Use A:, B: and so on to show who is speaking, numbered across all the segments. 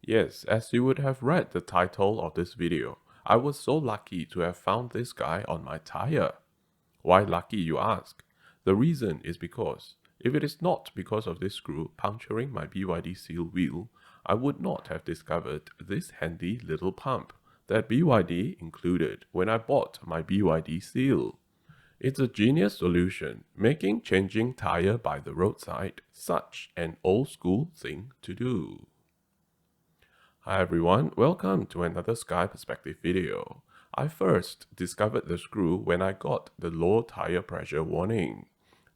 A: Yes, as you would have read the title of this video, I was so lucky to have found this guy on my tire. Why lucky, you ask? The reason is because if it is not because of this screw puncturing my BYD Seal wheel, I would not have discovered this handy little pump that BYD included when I bought my BYD Seal. It's a genius solution, making changing tire by the roadside such an old school thing to do. Hi everyone, welcome to another Sky Perspective video. I first discovered the screw when I got the low tire pressure warning.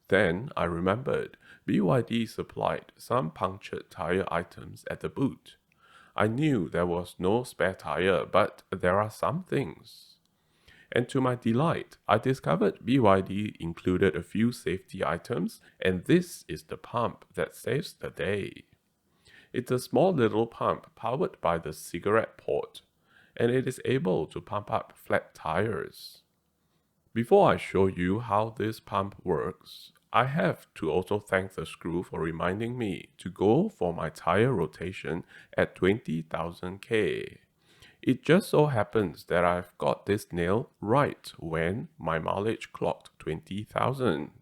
A: Then I remembered BYD supplied some punctured tire items at the boot. I knew there was no spare tire, but there are some things. And to my delight, I discovered BYD included a few safety items, and this is the pump that saves the day. It's a small little pump powered by the cigarette port, and it is able to pump up flat tires. Before I show you how this pump works, I have to also thank the screw for reminding me to go for my tire rotation at 20,000 K. It just so happens that I've got this nail right when my mileage clocked 20,000.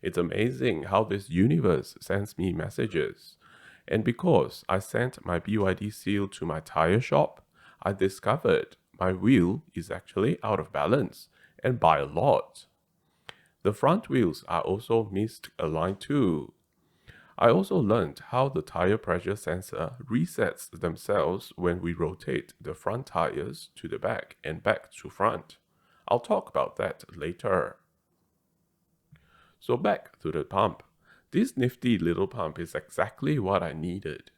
A: It's amazing how this universe sends me messages. And because I sent my BYD Seal to my tire shop, I discovered my wheel is actually out of balance, and by a lot. The front wheels are also misaligned too. I also learned how the tire pressure sensor resets themselves when we rotate the front tires to the back and back to front. I'll talk about that later. So back to the pump. This nifty little pump is exactly what I needed.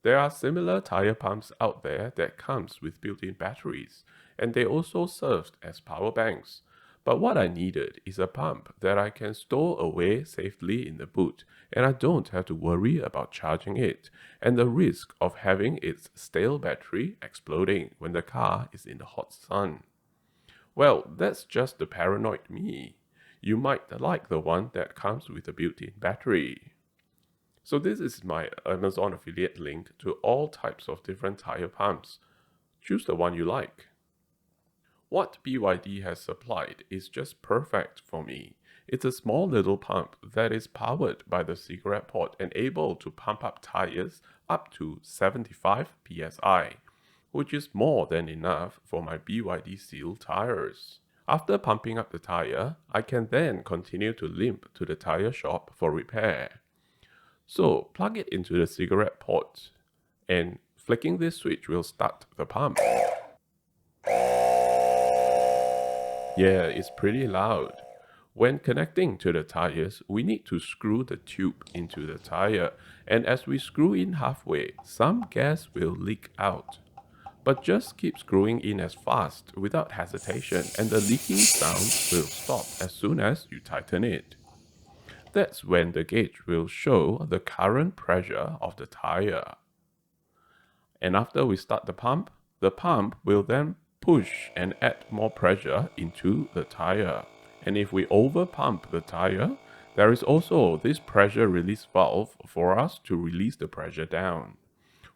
A: There are similar tire pumps out there that comes with built-in batteries, and they also served as power banks. But what I needed is a pump that I can store away safely in the boot, and I don't have to worry about charging it, and the risk of having its stale battery exploding when the car is in the hot sun. Well, that's just the paranoid me. You might like the one that comes with a built-in battery. So this is my Amazon affiliate link to all types of different tire pumps. Choose the one you like. What BYD has supplied is just perfect for me. It's a small little pump that is powered by the cigarette port and able to pump up tires up to 75 psi, which is more than enough for my BYD Seal tires. After pumping up the tire, I can then continue to limp to the tire shop for repair. So plug it into the cigarette port, and flicking this switch will start the pump. Yeah, it's pretty loud. When connecting to the tires, we need to screw the tube into the tire, and as we screw in halfway, some gas will leak out. But just keep screwing in as fast without hesitation, and the leaking sound will stop as soon as you tighten it. That's when the gauge will show the current pressure of the tire. And after we start the pump will then push and add more pressure into the tire. And if we over pump the tire, there is also this pressure release valve for us to release the pressure down.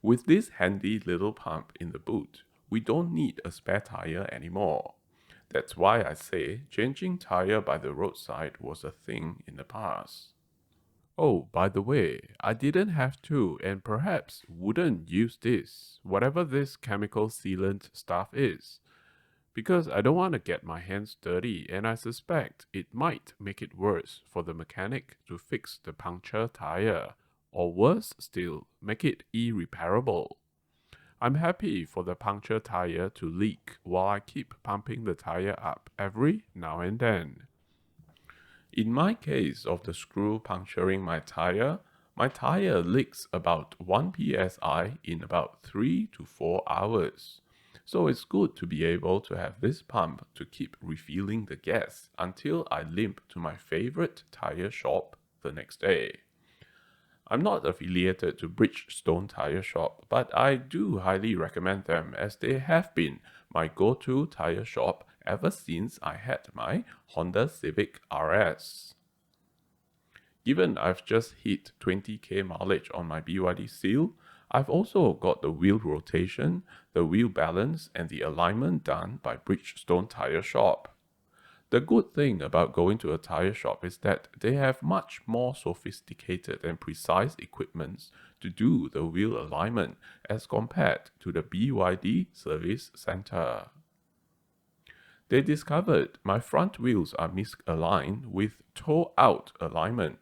A: With this handy little pump in the boot, we don't need a spare tire anymore. That's why I say changing tire by the roadside was a thing in the past. Oh, by the way, I didn't have to and perhaps wouldn't use this, whatever this chemical sealant stuff is, because I don't want to get my hands dirty and I suspect it might make it worse for the mechanic to fix the puncture tire, or worse still, make it irreparable. I'm happy for the puncture tire to leak while I keep pumping the tire up every now and then. In my case of the screw puncturing my tire leaks about 1 psi in about 3 to 4 hours. So it's good to be able to have this pump to keep refilling the gas until I limp to my favorite tire shop the next day. I'm not affiliated to Bridgestone Tire Shop, but I do highly recommend them as they have been my go-to tire shop ever since I had my Honda Civic RS. Given I've just hit 20k mileage on my BYD Seal, I've also got the wheel rotation, the wheel balance, and the alignment done by Bridgestone Tire Shop. The good thing about going to a tire shop is that they have much more sophisticated and precise equipment to do the wheel alignment as compared to the BYD service center. They discovered my front wheels are misaligned with toe-out alignment.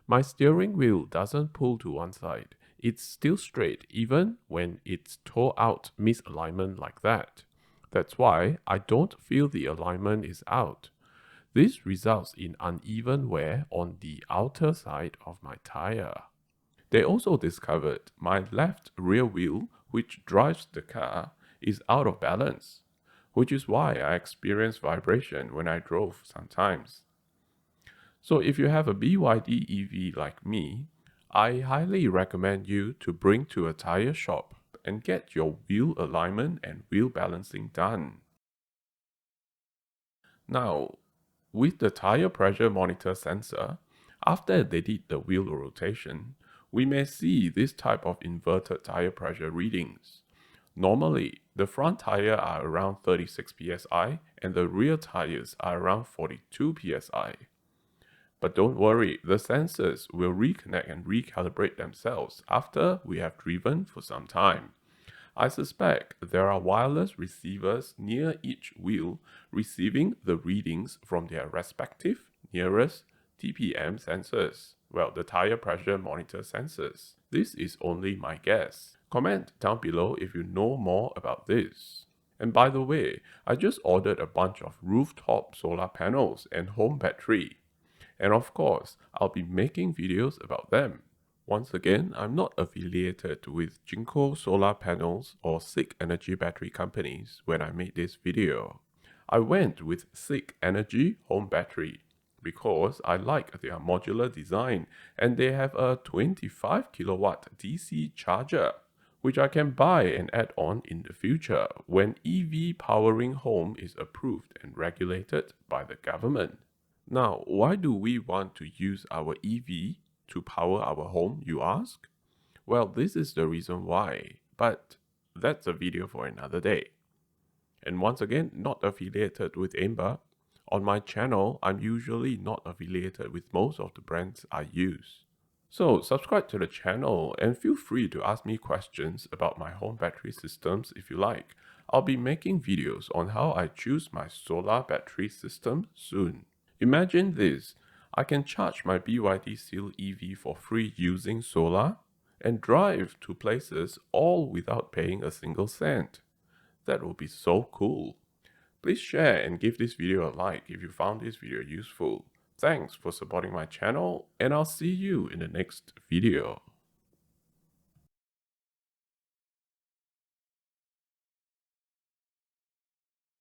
A: My steering wheel doesn't pull to one side. It's still straight even when it's toe-out misalignment like that. That's why I don't feel the alignment is out. This results in uneven wear on the outer side of my tire. They also discovered my left rear wheel, which drives the car, is out of balance, which is why I experience vibration when I drove sometimes. So if you have a BYD EV like me, I highly recommend you to bring to a tire shop and get your wheel alignment and wheel balancing done. Now, with the tire pressure monitor sensor, after they did the wheel rotation, we may see this type of inverted tire pressure readings. Normally, the front tire are around 36 psi and the rear tires are around 42 psi. But don't worry, the sensors will reconnect and recalibrate themselves after we have driven for some time. I suspect there are wireless receivers near each wheel receiving the readings from their respective nearest TPM sensors. Well, the tire pressure monitor sensors. This is only my guess. Comment down below if you know more about this. And by the way, I just ordered a bunch of rooftop solar panels and home battery. And of course, I'll be making videos about them. Once again, I'm not affiliated with Jinko solar panels or SICK energy battery companies when I made this video. I went with SICK Energy home battery because I like their modular design and they have a 25 kilowatt DC charger, which I can buy and add on in the future when EV powering home is approved and regulated by the government. Now, why do we want to use our EV to power our home, you ask? Well, this is the reason why, but that's a video for another day. And once again, not affiliated with Amber. On my channel, I'm usually not affiliated with most of the brands I use. So subscribe to the channel and feel free to ask me questions about my home battery systems if you like. I'll be making videos on how I choose my solar battery system soon. Imagine this. I can charge my BYD Seal EV for free using solar and drive to places all without paying a single cent. That would be so cool. Please share and give this video a like if you found this video useful. Thanks for supporting my channel and I'll see you in the next video.